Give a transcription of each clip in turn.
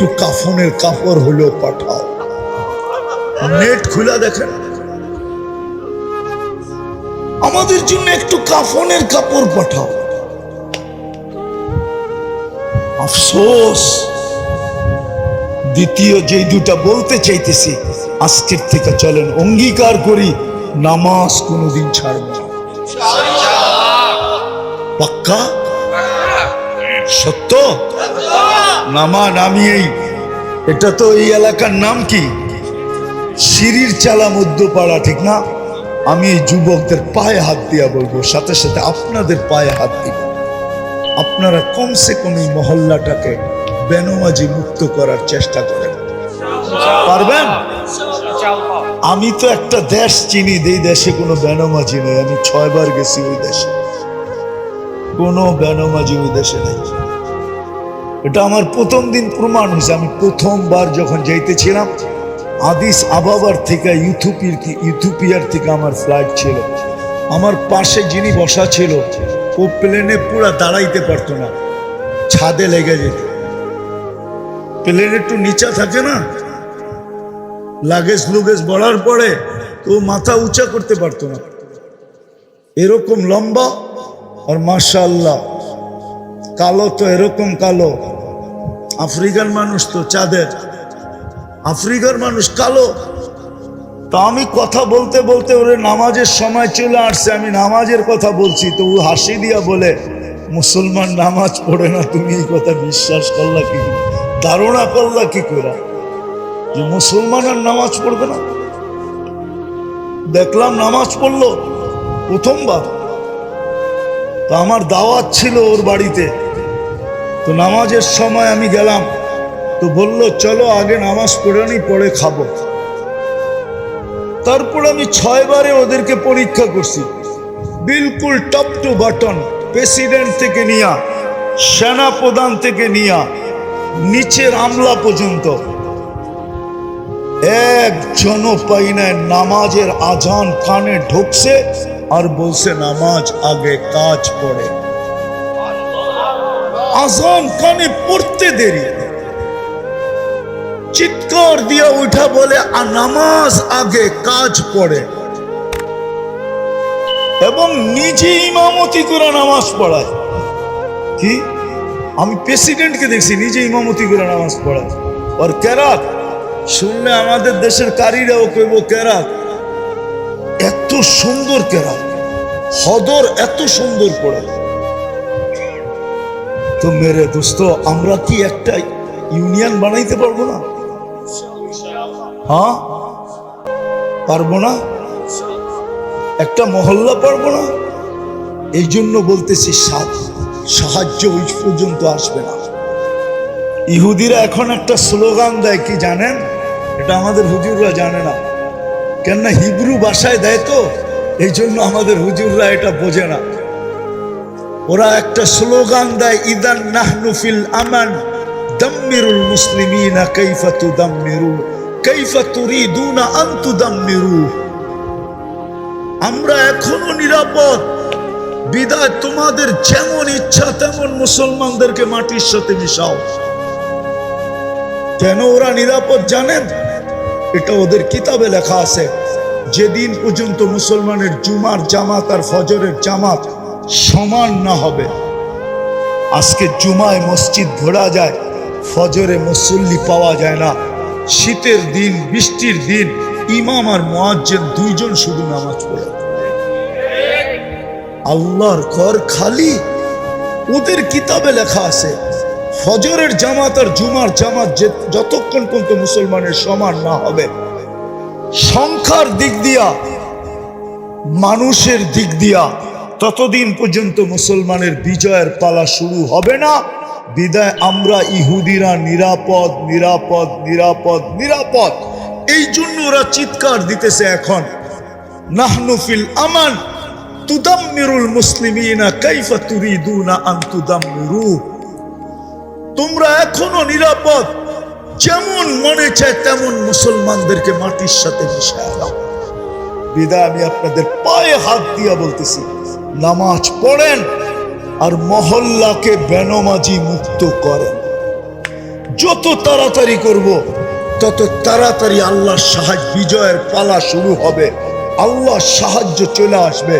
একটু কাফনের কাপড় হলেও পাঠাও। নেট খুলে দেখেন, আমাদের জন্য একটু কাফনের কাপড় পাঠাও। আফসোস। দ্বিতীয় যে দুটা বলতে চাইতেছি, আজকের থেকে চলেন অঙ্গীকার করি নামাজ কোনোদিন ছাড়ব না। পাক্কা? সত্য? নামা নামিয়েই। এটা তো এই এলাকার নাম কি? সিঁড়ির চালা মধ্যপাড়া, ঠিক না? আমি এই যুবকদের পায়ে হাত দিয়া বলবো, সাথে সাথে আপনাদের পায়ে হাত দিব। আপনারা কমসে কম এই মহল্লাটাকে বেনমাজি মুক্ত করার চেষ্টা করেন। পারবেন? আমি তো একটা দেশ চিনি, এই দেশে কোনো বেনমাজি নেই। আমি 6 বার গেছি ওই দেশে, কোনো বেনমাজি ওই দেশে নেই। এটা আমার প্রথম দিন প্রমাণ হয়েছে। আমি প্রথমবার যখন যাইতেছিলাম, আদিস আবাবার থেকে ইথিওপিয়ার থেকে আমার ফ্লাইট ছিল। আমার পাশে যিনি বসা ছিল, ও প্লেনে পুরা দাঁড়াইতে পারতো না, ছাদে লেগে যেত। প্লেন একটু নিচা থাকে না, লাগেজ লুগেজ বড়ার পরে তো মাথা উঁচা করতে পারতো না, এরকম লম্বা। আর মাশাআল্লাহ কালো তো এরকম কালো। আফ্রিকার মানুষ তো চাঁদের, আফ্রিকার মানুষ কালো। তো আমি কথা বলতে বলতে ওরে নামাজের সময় চলে আসছে, আমি নামাজের কথা বলছি, তো ও হাসি দিয়া বলে, মুসলমান নামাজ পড়ে না, তুমি এই কথা বিশ্বাস করলা কি, ধারণা করলা কি করে যে মুসলমান আর নামাজ পড়বে না? দেখলাম নামাজ পড়লো প্রথমবার। তো আমার দাওয়াত ছিল ওর বাড়িতে, তো নামাজের সময় আমি গেলাম, তো বলল চলো আগে নামাজ পড়ে নি, পরে খাবো। তারপর আমি 6 বারে ওদেরকে পরীক্ষা করছি, বিলকুল টপ টু বাটন, প্রেসিডেন্ট থেকে নিয়া, সেনা প্রধান থেকে নিয়া, নিচের আমলা পর্যন্ত একজনও পাই নাই নামাজের আজান কানে ঢুকছে আর বলছে নামাজ আগে কাজ পড়ে। আজান কানে পড়তে দেরি, চিৎকার দিয়া উঠা বলে নামাজ আগে কাজ পড়ে, এবং নিজে ইমামতি করে নামাজ পড়ায়। কি? আমি প্রেসিডেন্টকে দেখছি নিজে ইমামতি করে নামাজ পড়ায়। আর কেরাত শুনলে আমাদের দেশের কারীরাও কইব কেরাত, এত সুন্দর কেরাত, হদর এত সুন্দর পড়ে। তো মেরে দোস্ত, আমরা কি একটা ইউনিয়ন বানাইতে পারবো না? হ্যাঁ পারবো না? একটা মহল্লা পারবো না? এই জন্য বলতেছি সাহায্য ওই পর্যন্ত আসবে না। ইহুদিরা এখন একটা স্লোগান দেয়, কি জানেন? এটা আমাদের হুজুররা জানে না, কেননা হিব্রু ভাষায় দেয়, তো এই জন্য আমাদের হুজুররা এটা বোঝে না। ওরা একটা স্লোগান দেয়, ইদান নাহনু ফিল আমান দাম্মিরুল মুসলিমিনা কাইফা তুদাম্মিরু কাইফা তুরিদুনা আন তুদাম্মিরু। আমরা এখনো নিরাপদ, বিদায় তোমাদের যেমন ইচ্ছা তেমন মুসলমানদেরকে মাটির সাথে মিশাও। কেন ওরা নিরাপদ জানেন? এটা ওদের কিতাবে লেখা আছে, যেদিন পর্যন্ত মুসলমানের জুমার জামাত আর ফজরের জামাত সমান না হবে। আজকে জুমায় মসজিদ ভরা যায়, ফজরে মুসল্লি পাওয়া যায় না। শীতের দিন, বৃষ্টির দিন ইমাম আর মুয়াজ্জিন 2 জন শুধু নামাজ পড়ে। আল্লাহর ঘর খালি। ওদের কিতাবে লেখা আছে, ফজরের জামাত আর জুমার জামাত যতক্ষণ পর্যন্ত মুসলমানের সমান না হবে, সংখ্যার দিক দিয়া, মানুষের দিক দিয়া, ততদিন পর্যন্ত মুসলমানের বিজয়ের পালা শুরু হবে না। বিদায় আমরা ইহুদিরা নিরাপদ, নিরাপদ, নিরাপদ, নিরাপদ। এই জন্য ওরা চিৎকার দিতেছে এখন, নাহনু ফিল আমান তুদাম্মিরুল মুসলিমিনা কাইফা তুরিদুনা আন তুদাম্মিরু। তোমরা এখনো নিরাপদ, যেমন মনে চায় তেমন মুসলমানদেরকে মাটির সাথে মিশায় দাও। বিদায় আমি আপনাদের পায়ে হাত দিয়া বলতেছি, নামাজ পড়েন আর মহল্লাকে বেনমাজি মুক্ত করেন। যত তাড়াতাড়ি করব তত তাড়াতাড়ি আল্লাহর সাহায্য, বিজয়ের পালা শুরু হবে, আল্লাহর সাহায্য চলে আসবে।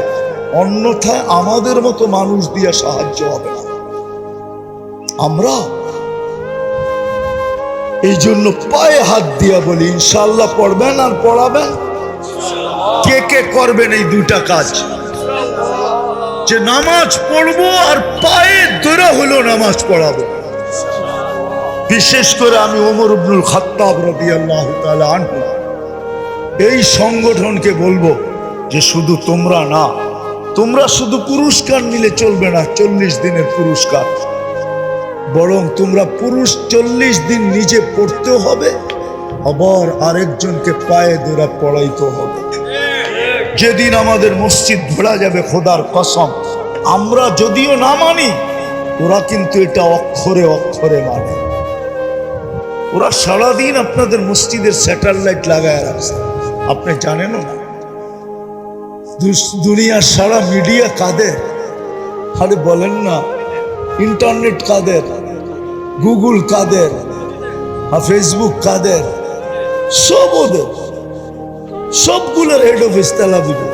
অন্যথায় আমাদের মতো মানুষ দিয়ে সাহায্য হবে না। আমরা এই জন্য পায়ে হাত দিয়া বলি, ইনশাআল্লাহ পড়বেন আর পড়াবেন। কে কে করবেন এই দুটা কাজ? যে নামাজ পড়বো আর পায়ে ধরে হলো নামাজ পড়াবো। বিশেষ করে আমি ওমর ইবনুল খাত্তাব রাদিয়াল্লাহু তাআলা আনহু এই সংগঠনকে বলবো যে শুধু তোমরা না, তোমরা শুধু পুরস্কার নিলে চলবে না, 40 দিনের পুরস্কার, বরং তোমরা 40 দিন নিজে পড়তে হবে, আবার আরেকজনকে পায়ে ধরে পড়াইতে হবে। যেদিন আমাদের মসজিদ ভরা যাবে, খোদার কসম, আমরা যদিও না মানি, ওরা কিন্তু এটা অক্ষরে অক্ষরে মানে। ওরা সারাদিন আপনাদের মসজিদের স্যাটেলাইট লাগায় রাখছে, আপনি জানেনও না। দুনিয়ার সারা মিডিয়া কাদের? আরে বলেন না, ইন্টারনেট কাদের, গুগল কাদের, ফেসবুক কাদের? সব ওদের, সবগুলোর হেড অফিস তেল আবিবে।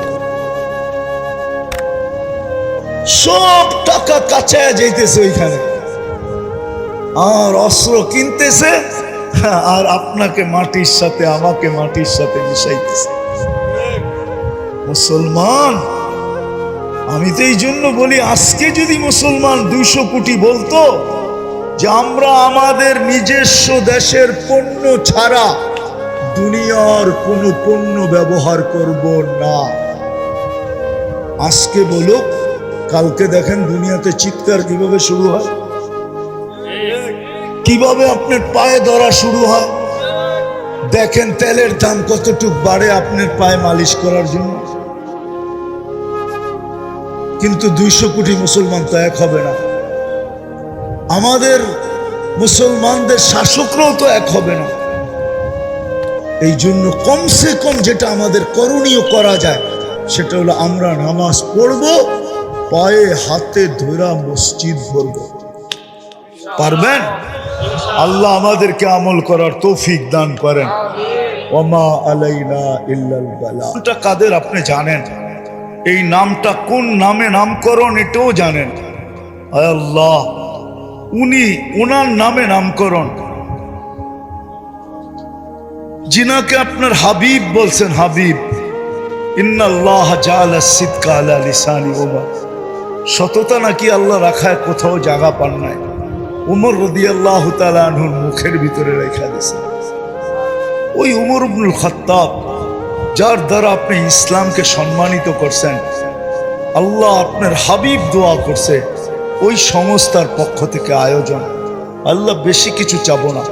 সব টাকা কাচায় যাইতেছে ওইখানে, আর অস্ত্র কিনতেছে, আর আপনাকে মাটির সাথে, আমাকে মাটির সাথে মিশাইতেছে। মুসলমান, আমি তো এই জন্য বলি, আজকে যদি মুসলমান 200 কোটি বলতো যে আমরা আমাদের নিজস্ব দেশের পণ্য ছাড়া দুনিয়ার কোনো পণ্য ব্যবহার করব না, আজকে বলুক, কালকে দেখেন দুনিয়াতে চিৎকার কিভাবে শুরু হয়, কিভাবে আপনার পায়ে ধরা শুরু হয়। দেখেন তেলের দাম কতটুক বাড়ে আপনার পায়ে মালিশ করার জন্য। কিন্তু 200 কোটি মুসলমান তো এক হবে না। আমাদের মুসলমানদের শাসকরাও তো এক হবে না। এই জন্য কমসে কম যেটা আমাদের করণীয় করা যায় সেটা হলো আমরা নামাজ পড়বো, পায়ে হাতে ধরা মসজিদ ভরব। পারবেন? আল্লাহ আমাদেরকে আমল করার তৌফিক দান করেন। ওমা আলাইনা ইল্লাল বালা। এটা কাদের আপনি জানেন? এই নামটা কোন নামে নামকরণ এটাও জানেন? আল্লাহ, উনি ওনার নামে নামকরণ, যিনাকে আপনার হাবিব বলছেন। হাবিব, ইন্নাল্লাহ জাআলা সিদকা আলা লিসানি ওমর। সততা নাকি আল্লাহ রাখায় কোথাও জায়গা পান নাই, উমর রাদিয়াল্লাহু তাআলা আনহুর মুখের ভিতরে রেখা দিয়েছেন। ওই উমর ইবনুল খাত্তাব, যার দ্বারা আপনি ইসলামকে সম্মানিত করছেন, আল্লাহ আপনার হাবিব দোয়া করছে, ওই সংস্থার পক্ষ থেকে আয়োজন। আল্লাহ বেশি কিছু চাবো না,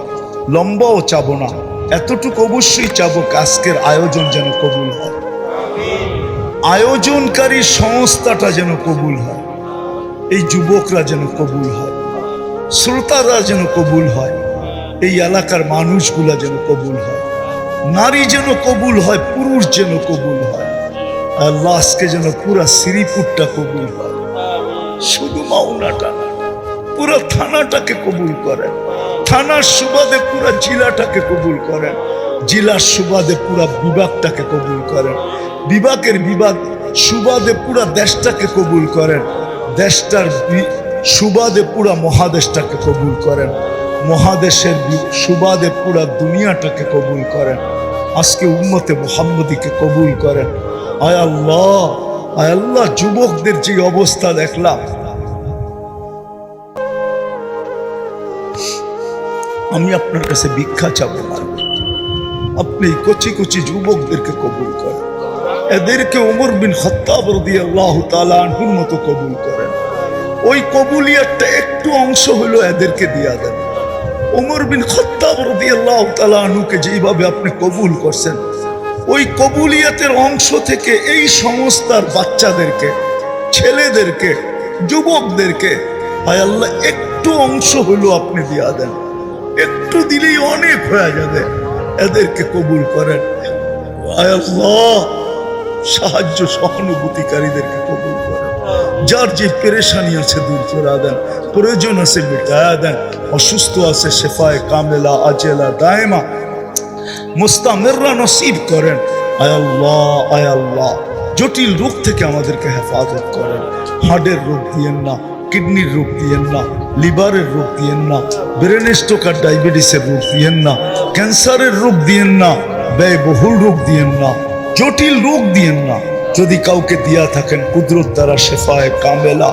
লম্বাও চাবো না, এতটুকু অবশ্যই চাবো, আজকের আয়োজন যেন কবুল হয়, আয়োজনকারী সংস্থাটা যেন কবুল হয়, এই যুবকরা যেন কবুল হয়, শ্রোতারা যেন কবুল হয়, এই এলাকার মানুষগুলা যেন কবুল হয়, নারী যেন কবুল হয়, পুরুষ যেন কবুল হয়। আল্লাহ আজকে যেন পুরা শ্রীপুরটা কবুল হয়, শুধু মাওনাটা না, পুরা থানাটাকে কবুল করেন, থানার সুবাদে পুরা জেলাটাকে কবুল করেন, জেলার সুবাদে পুরা বিভাগটাকে কবুল করেন, বিভাগের সুবাদে পুরা দেশটাকে কবুল করেন, দেশটার সুবাদে পুরা মহাদেশটাকে কবুল করেন, মহাদেশের সুবাদে পুরা দুনিয়াটাকে কবুল করেন। আজকে উম্মতে মুহাম্মদীকে কবুল করেন। আয় আল্লাহ, আয় আল্লাহ, যুবকদের যে অবস্থা দেখলাম, আমি আপনার কাছে ভিক্ষা চাবো না, আপনি কচি কচি যুবকদেরকে কবুল করেন, এদেরকে ওমর বিন খাত্তাব রাদিয়াল্লাহু তাআলা আনহুর মতো কবুল করেন। ওই কবুলিয়াতটা একটু অংশ হলো এদেরকে দিয়া দেন। ওমর বিন খাত্তাব রাদিয়াল্লাহু তাআলা আনহুকে যেইভাবে আপনি কবুল করছেন, ওই কবুলিয়াতের অংশ থেকে এই সংস্থার বাচ্চাদেরকে, ছেলেদেরকে, যুবকদেরকে, আয় আল্লাহ একটু অংশ হলো আপনি দিয়া দেন। একটু দিলেই অনেক হয়ে যাবে, এদেরকে কবুল করেন। আয় আল্লাহ, সাহায্য সহানুভূতিকারীদেরকে কবুল করেন। যার যে পেরেশানি আছে দূর করে দেন, প্রয়োজন আছে মিটায়া দেন, অসুস্থ আছে শেফায়ে কামেলা আজেলা দায়েমা মুস্তামিররা নসিব করেন। আয় আল্লাহ, আয় আল্লাহ, জটিল রোগ থেকে আমাদেরকে হেফাজত করেন। হার্টের রোগ দিয়েন না, কিডনির রোগ দিয়েন না, লিভারের রোগ দিয়েন না, ব্রেন স্ট্রোক আর ডায়াবেটিসের রোগ দিয়েন না, ক্যান্সারের রোগ দিয়েন না, ব্যয়বহুল রোগ দিয়েন না, জটিল রোগ দিয়েন না। যদি কাউকে দিয়া থাকেন কুদরত দ্বারা শেফায়ে কামেলা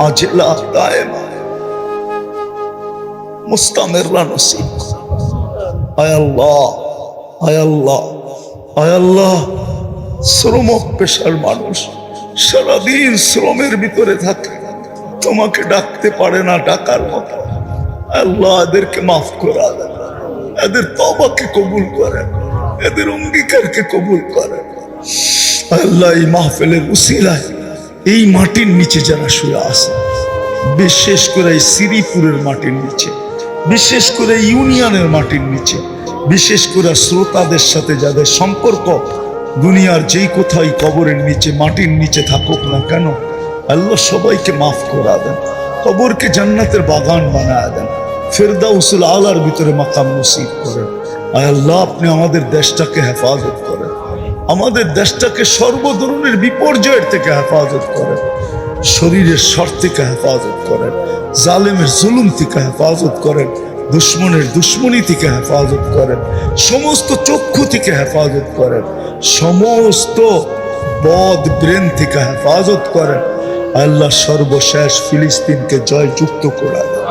আজেলা দায়েমা মুস্তামিররা নসিব করেন। আয় আল্লাহ, আয় আল্লাহ, আয় আল্লাহ, শ্রমক পেশার মানুষ সারাদিন শ্রমের ভিতরে থাকে, তোমাকে ডাকতে পারে না ডাকার মতো। আল্লাহ এদেরকে মাফ করা দেন, এদের তওবাকে কবুল করেন, এদের অঙ্গীকারকে কবুল করেন। আল্লাহ এই মাহফিলের উসিলায় এই মাটির নিচে যারা শুয়ে আছে, বিশেষ করে এই শ্রীপুরের মাটির নিচে, বিশেষ করে ইউনিয়নের মাটির নিচে, বিশেষ করে শ্রোতাদের সাথে যাদের সম্পর্ক দুনিয়ার যেই কোথায় কবরের নিচে মাটির নিচে থাকুক না কেন, আল্লাহ সবাইকে মাফ করা দেন, কবরকে জান্নাতের বাগান বানায় দেন, ফেরদাউসুল আলার ভিতরে মাকাম নসিব করেন। আয় আল্লাহ আপনি আমাদের দেশটাকে হেফাজত করেন, আমাদের দেশটাকে সর্ব ধরনের বিপর্যয়ের থেকে হেফাজত করেন, শরীরের শর থেকে হেফাজত করেন, জালেমের জুলুম থেকে হেফাজত করেন, দুশ্মনের দুশ্মনী থেকে হেফাজত করেন, সমস্ত চক্ষু থেকে হেফাজত করেন, সমস্ত বদ ব্রেন থেকে হেফাজত করেন। আল্লাহ সর্বশেষ ফিলিস্তিনকে জয়যুক্ত করা দেন,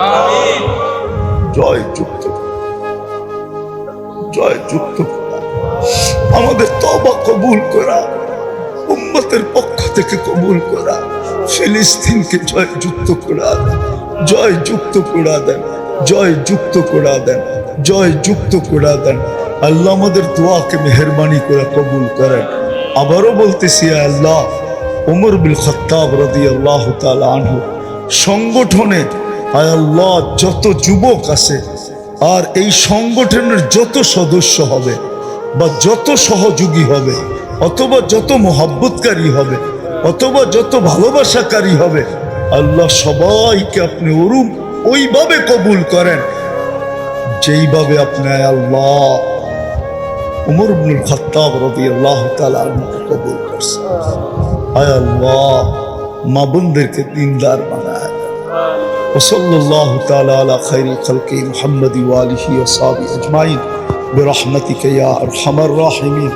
জয়যুক্ত, জয়যুক্ত করা, আমাদের তওবা কবুল করা, উম্মতের পক্ষ থেকে কবুল করা, ফিলিস্তিনকে জয়যুক্ত করা দেন, জয়যুক্ত করা দেন, জয়যুক্ত করা দেন, জয়যুক্ত করা দেন। আল্লাহ আমাদের দোয়াকে মেহেরবানি করে কবুল করেন। আবারও বলতেছি আল্লাহ ওমর বিন খাত্তাব রাদিয়াল্লাহু তাআলা আনহু সংগঠনে আয় আল্লাহ যত যুবক আছে আর এই সংগঠনের যত সদস্য হবে বা যত সহযোগী হবে অথবা যত মোহাব্বতকারী হবে অথবা যত ভালোবাসাকারী হবে, আল্লাহ সবাইকে আপনি ওইভাবে কবুল করেন যেইভাবে আপনি আল্লাহ উমর ইবনুল খাত্তাব রাদিয়াল্লাহু তাআলা আনহুকে কবুল করছেন। আয় আল্লাহ মা বোনদেরকে দিনদার বানায় দেন। ওয়াসাল্লাল্লাহু তাআলা আলা খায়রিল খালকি মুহাম্মাদি ওয়া আলিহি ওয়া সাহবিহি আজমাইন বিরহমাতিকা ইয়া আরহামার রাহিমিন।